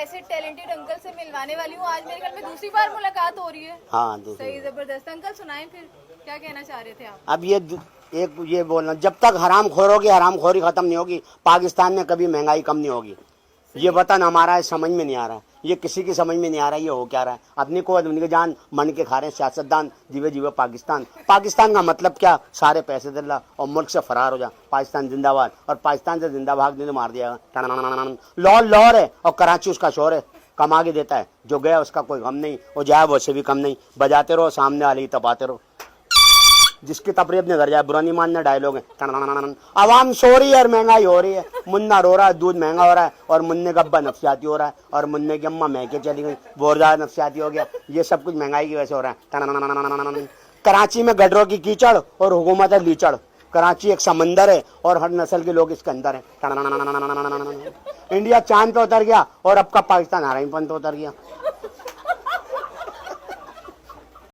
ऐसे talented uncle से मिलवाने वाली हूँ। आज मेरे घर में दूसरी बार मुलाकात हो रही है। हाँ सही, जबरदस्त। अंकल सुनाएं फिर, क्या कहना चाह रहे थे आप? अब ये बोलना, जब तक हराम खोरोगी हरामखोरी खत्म नहीं होगी, पाकिस्तान में कभी महंगाई कम नहीं होगी। ये वतन हमारा है, समझ में नहीं आ रहा है, ये किसी की समझ में नहीं आ रहा है, ये हो क्या रहा है। अपनी को अपनी की जान मन के खा रहे हैं सियासतदान, जीवे जीवे पाकिस्तान। पाकिस्तान का मतलब क्या, सारे पैसे दिला और मुल्क से फरार हो जा, पाकिस्तान जिंदाबाद। और पाकिस्तान से जिंदा भाग नहीं तो मार दिया। लाहौर लाहौर है और कराची उसका शोर है, कमा के देता है। जो गया उसका कोई गम नहीं, और जाए वैसे भी कम नहीं। बजाते रहो, सामने वाले ही तपाते रहो। जिसकी तपरी अपने घर जाए, बुरा नहीं मानना, डायलॉग है। आवाम सो रही है और महंगाई हो रही है। मुन्ना रो रहा है, दूध महंगा हो रहा है, और मुन्ने का अब्बा नफसियाती हो रहा है, और मुन्ने की अम्मा महके चली गई, वो ज्यादा नफसियाती हो गया। ये सब कुछ महंगाई की वजह से हो रहा है। कराची में गडरों की कीचड़ और हुकूमत है लीचड़। कराची एक समंदर है और हर नस्ल के लोग इसके अंदर है। इंडिया चांद पे उतर गया और अब का पाकिस्तान हरामीपन पे उतर गया।